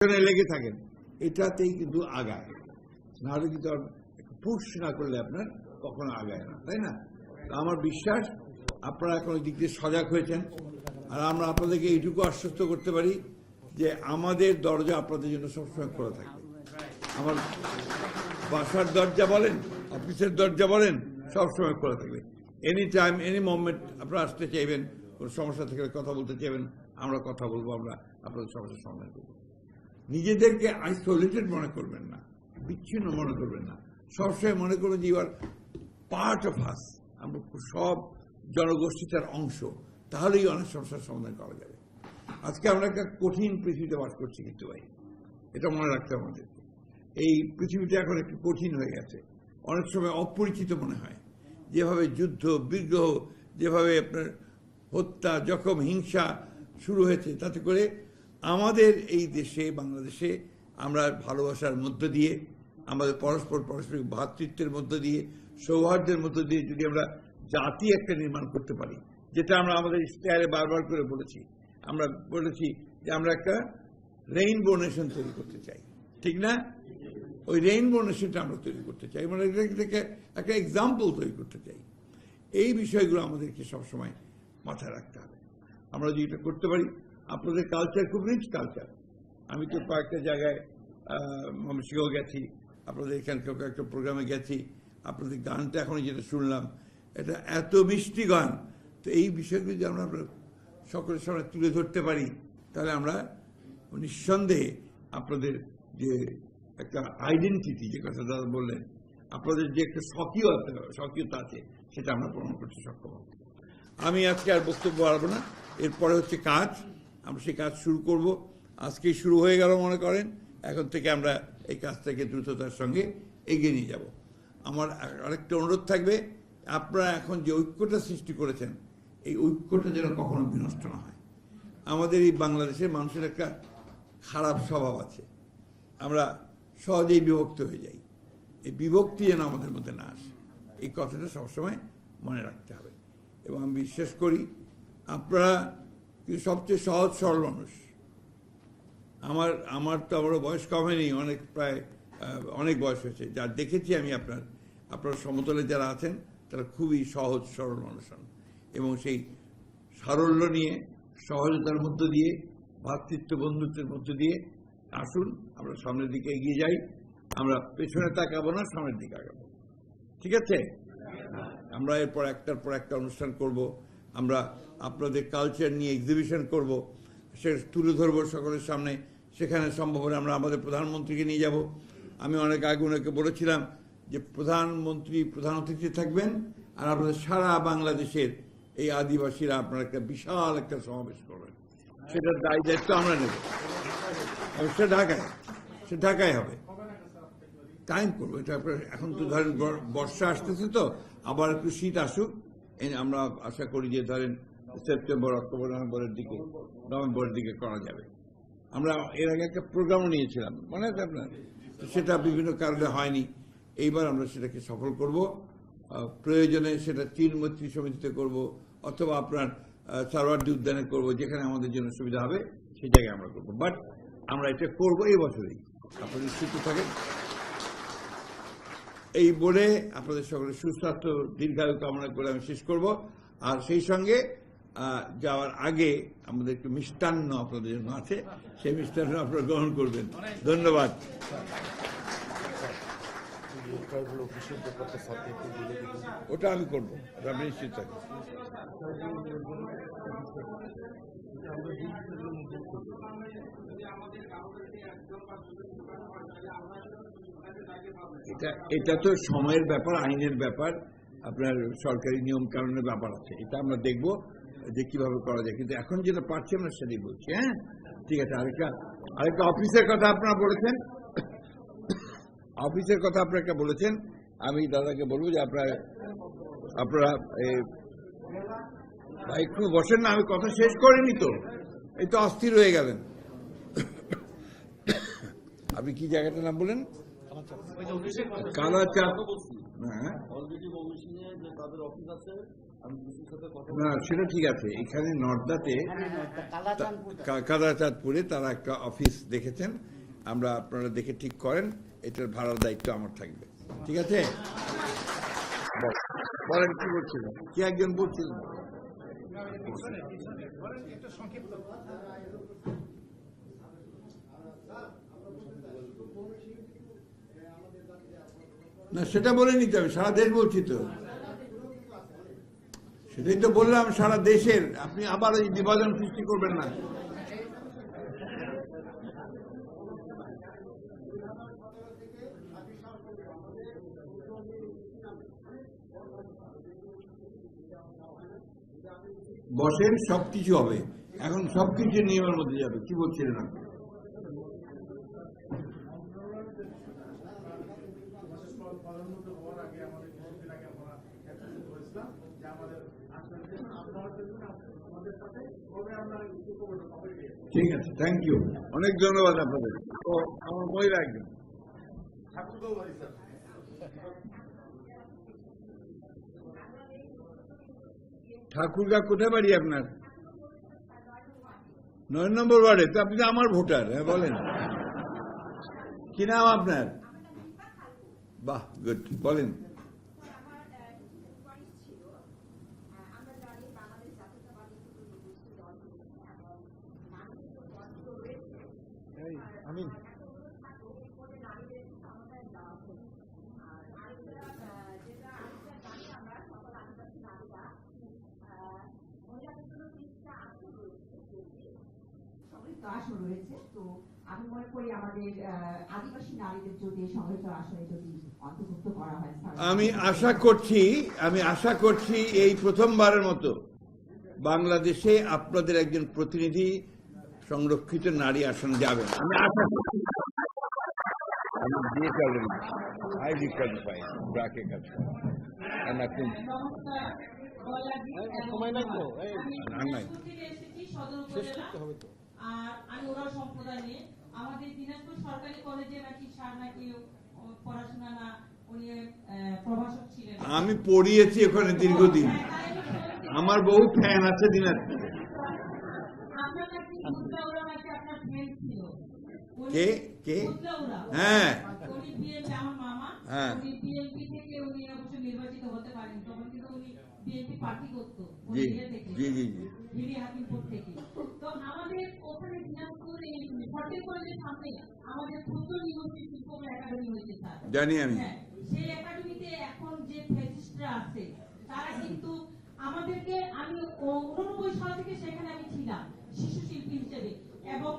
লেগে থাকেন, এটাতেই কিন্তু আগায়, নাহলে কিন্তু পুশ না করলে আপনার কখনো আগায় না, তাই না? আমার বিশ্বাস আপনারা এখন ওই দিক দিয়ে সজাগ হয়েছেন, আর আমরা আপনাদেরকে এইটুকু আশ্বস্ত করতে পারি যে আমাদের দরজা আপনাদের জন্য সবসময় খোলা থাকবে। আমার বাসার দরজা বলেন, অফিসের দরজা বলেন, সবসময় খোলা থাকবে। এনি টাইম, এনি মোমেন্ট আপনারা আসতে চাইবেন, কোনো সমস্যা থেকে কথা বলতে চাইবেন, আমরা কথা বলবো, আমরা আপনাদের সমস্যার সমাধান করবো। নিজেদেরকে আইসোলেটেড মনে করবেন না, বিচ্ছিন্ন মনে করবেন না, সবসময় মনে করবেন যে you are part of us, আমরা সব জনগোষ্ঠীটার অংশ, তাহলেই অনেক সমস্যার সমাধান করা যাবে। আজকে আমরা একটা কঠিন পৃথিবীতে বাস করছি, কিন্তু ভাই এটা মনে রাখতে হবে আমাদের। এই পৃথিবীটা এখন একটু কঠিন হয়ে গেছে, অনেক সময় অপরিচিত মনে হয়। যেভাবে যুদ্ধ বিগ্রহ, যেভাবে আপনার হত্যা, জখম, হিংসা শুরু হয়েছে, তাতে করে আমাদের এই দেশে, বাংলাদেশে, আমরা ভালোবাসার মধ্য দিয়ে, আমাদের পারস্পরিক ভ্রাতৃত্বের মধ্য দিয়ে, সৌহার্দ্যের মধ্য দিয়ে যদি আমরা জাতি একটা নির্মাণ করতে পারি, যেটা আমরা আমাদের ইশতেহারে বারবার করে বলেছি, আমরা বলেছি যে আমরা একটা রেইনবো নেশন তৈরি করতে চাই, ঠিক না? ওই রেইনবো নেশনটা আমরা তৈরি করতে চাই, মানে এটাকে একটা এক্সাম্পল তৈরি করতে চাই। এই বিষয়গুলো আমাদেরকে সবসময় মাথায় রাখতে হবে। আমরা যদি এটা করতে পারি, আপনাদের কালচার খুব রিচ কালচার। আমি তো কয়েকটা জায়গায় ময়মনসিংহ গেছি, আপনাদের এখানকার কয়েকটা প্রোগ্রামে গেছি, আপনাদের গানটা এখন যেটা শুনলাম, এটা এত মিষ্টি গান। তো এই বিষয়গুলো যদি আমরা সকলের সামনে তুলে ধরতে পারি, তাহলে আমরা নিঃসন্দেহে আপনাদের যে একটা আইডেন্টিটি, যে কথা দাদা বললেন, আপনাদের যে একটা স্বকীয়তা আছে, সেটা আমরা প্রমাণ করতে সক্ষম হব। আমি আজকে আর বক্তব্য বাড়াবো না, এরপরে হচ্ছে কাজ, আমরা সেই কাজ শুরু করব। আজকেই শুরু হয়ে গেল মনে করেন, এখন থেকে আমরা এই কাজটাকে দ্রুততার সঙ্গে এগিয়ে নিয়ে যাব। আমার আরেকটা অনুরোধ থাকবে, আপনারা এখন যে ঐক্যটা সৃষ্টি করেছেন, এই ঐক্যটা যেন কখনো বিনষ্ট না হয়। আমাদের এই বাংলাদেশের মানুষের একটা খারাপ স্বভাব আছে, আমরা সহজেই বিভক্ত হয়ে যাই। এই বিভক্তি যেন আমাদের মধ্যে না আসে, এই কথাটা সবসময় মনে রাখতে হবে। এবং আমি বিশ্বাস করি আপনারা সবচেয়ে সহজ সরল মানুষ। আমার তো আমারও বয়স কমেনি, প্রায় অনেক বয়স হয়েছে, যা দেখেছি আমি আপনার সমতলে যারা আছেন, তারা খুবই সহজ সরল মানুষ হন, এবং সেই সারল্য নিয়ে, সহজতার মধ্য দিয়ে, ভ্রাতৃত্ব বন্ধুত্বের মধ্য দিয়ে আসুন, আমরা সামনের দিকে এগিয়ে যাই। আমরা পেছনে তাকাবো না, সামনের দিকে আগাবো, ঠিক আছে? আমরা এরপর একটার পর একটা অনুষ্ঠান করব, আমরা আপনাদের কালচার নিয়ে এক্সিবিশন করব, সে তুলে ধরবো সকলের সামনে। সেখানে সম্ভব হলে আমরা আমাদের প্রধানমন্ত্রীকে নিয়ে যাব। আমি অনেক আগে ওনাকে বলেছিলাম যে প্রধানমন্ত্রী প্রধান অতিথি থাকবেন, আর আপনাদের সারা বাংলাদেশের এই আদিবাসীরা আপনারা একটা বিশাল একটা সমাবেশ করবেন, সেটার দায়িত্ব আমরা নেব। সে ঢাকায় হবে, টাইম করবো এটা। এখন তো ধরেন বর্ষা আসতেছে, তো আবার একটু শীত আসুক, আমরা আশা করি যে ধরেন সেপ্টেম্বর, অক্টোবর, নভেম্বরের দিকে করা যাবে। আমরা এর আগে একটা প্রোগ্রামও নিয়েছিলাম, মনে আছে আপনার? সেটা বিভিন্ন কারণে হয়নি। এইবার আমরা সেটাকে সফল করব। প্রয়োজনে সেটা চীন মৈত্রী সমিতিতে করব, অথবা আপনার সারওয়ার্দী উদ্যানে করব, যেখানে আমাদের জন্য সুবিধা হবে সেই জায়গায় আমরা করবো। বাট আমরা এটা করবো এই বছরেই, আপনারা নিশ্চিত থাকেন। এই বলে আপনাদের সকলের সুস্বাস্থ্য দীর্ঘায়ু কামনা করে আমি শেষ করব। আর সেই সঙ্গে যাওয়ার আগে আমাদের একটু মিষ্টান্ন আপনাদের জন্য আছে, সেই মিষ্টান্ন আপনারা গ্রহণ করবেন। ধন্যবাদ। ওটা আমি করবো, ওটা আমি নিশ্চিত থাকি। এটা তো সময়ের ব্যাপার, আইনের ব্যাপার, আপনার সরকারি নিয়ম কানুনের ব্যাপার আছে, এটা আমরা দেখব যে কিভাবে করা যায়। কিন্তু এখন যেটা পারছি আমরা সেটাই বলছি। হ্যাঁ, ঠিক আছে। আরেকটা অফিসের কথা আপনারা বলেছেন, অফিসের কথা আপনারা বলেছেন। আমি দাদাকে বলবো যে আপনারা একটু বসেন না, আমি কথা শেষ করিনি তো, এই তো অস্থির হয়ে গেলেন। আপনি কি জায়গাটার নাম বলেন? কালাচাঁদ হ্যাঁ অলরেডি ময়মনসিংহে যে তাদের অফিস আছে, আমি ডিসির সাথে কথা না সেটা ঠিক আছে। এখানে নর্দাতে কাদাচাঁদপুরে তারা একটা অফিস দেখেছেন, আমরা আপনারা দেখে ঠিক করেন, এটার ভাড়ার দায়িত্ব আমার থাকবে। ঠিক আছে, বলেন কি বলছিলেন, কি একজন বলছিলেন? না সেটা বলে নিতে হবে, সারা দেশ বলছি তো, সেটাই তো বললাম সারা দেশের। আপনি আবার এই বিভাজন সৃষ্টি করবেন না। বসেন, সবকিছু হবে এখন, সবকিছু নিয়মের মধ্যে যাবে। কি বলছিলেন আপনি? ঠিক আছে, থ্যাংক ইউ, অনেক ধন্যবাদ আপনাদের। তো আমার মহিলা একজন ঠাকুরগা, কোথায় বাড়ি আপনার? 9 নম্বর ওয়ার্ডে। তো আপনি তো আমার ভোটার। হ্যাঁ বলেন, কি নাম আপনার? বাহ, গুড, বলেন। আমি আসন রয়েছে, তো আমি মনে করি আমাদের আদিবাসী নারীদের যদি সংরক্ষিত আসনে যদি অন্তর্ভুক্ত করা হয়, আমি আশা করছি এই প্রথমবারের মতো বাংলাদেশে আপনাদের একজন প্রতিনিধি সংরক্ষিত নারী আসন যাবেন। আমি আশা করছি। আমি দিয়ে চলেন, আই রিকলফাই ব্রাকে কাজ সময় লাগবে, নাই শেষ করতে হবে তো। আর আমি ওরাও সম্প্রদায় নিয়ে আমাদের দিনাজপুর সরকারি কলেজে নাকি স্যার নাকি পড়াশোনা না, উনি প্রভাষক ছিলেন। আমি পড়িয়েছি ওখানে দীর্ঘদিন, আমার বহু ফ্যান আছে দিনাজপুরে। আপনার নাকি মুদ্রাউরা নাকি আপনার ফ্রেন্ড ছিল। কে কে? মুদ্রাউরা, হ্যাঁ উনি বিএনপি, আমার মামা, হ্যাঁ। উনি বিএনপি থেকে উনি অবশ্য নির্বাচিত হতে পারেন, তখন কিন্তু উনি বিএনপি পার্টি করতো। জি জি জি জি। ভিডি হাকিমপুর থেকে। তো আমাদের ওখানে দিনাজপুর এই সরকারি কলেজের সামনে আমাদের ক্ষুদ্র নিগোষ্ঠী শিল্পকলা একাডেমি হয়েছে স্যার। জানি আমি। হ্যাঁ, সেই একাডেমিতে এখন যে ফ্যাসিস্টরা আছে তারা কিন্তু আমাদেরকে, আমি 89 সাল থেকে সেখানে আমি ছিলাম শিশু শিল্পী হিসেবে, এবং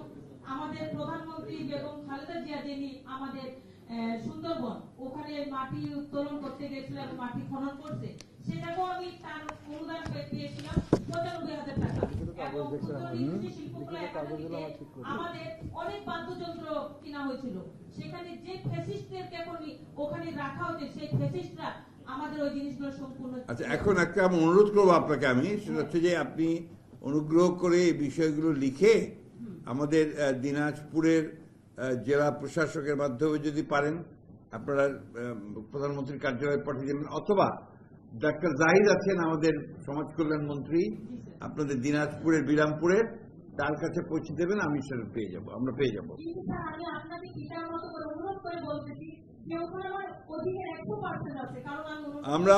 আমাদের প্রধানমন্ত্রী বেগম খালেদা জিয়া যিনি আমাদের সুন্দরবন ওখানে মাটি উত্তোলন করতে গেছিল এবং মাটি খনন করছে, সেটাকেও আমি তার অনুদান পেয়েছিলাম 95,000 টাকা। এবং শিল্পকলা একাডেমিতে আমাদের অনেক বাদ্যযন্ত্র কিনা হয়েছিল। সেখানে যে ফ্যাসিস্টদেরকে এখন ওখানে রাখা হয়েছে, সেই ফ্যাসিস্টরা আমাদের ওই জিনিসগুলো সম্পূর্ণ। আচ্ছা, এখন একটা আমি অনুরোধ করবো আপনাকে, আমি সেটা হচ্ছে যে আপনি অনুগ্রহ করে এই বিষয়গুলো লিখে আমাদের দিনাজপুরের জেলা প্রশাসকের মাধ্যমে যদি পারেন আপনারা প্রধানমন্ত্রীর কার্যালয়ে পাঠিয়ে দেবেন, অথবা ডাক্তার জাহিদ আছেন আমাদের সমাজ কল্যাণ মন্ত্রী আপনাদের দিনাজপুরের বিরামপুরের, তার কাছে পৌঁছে দেবেন, আমি সেটা পেয়ে যাবো, আমরা পেয়ে যাবো। আমি আপনাকে পিতার মতো করে অনুরোধ করে বলতেছি যে ওখানে আমার অধিকার 100% আছে, কারণ আমি আমরা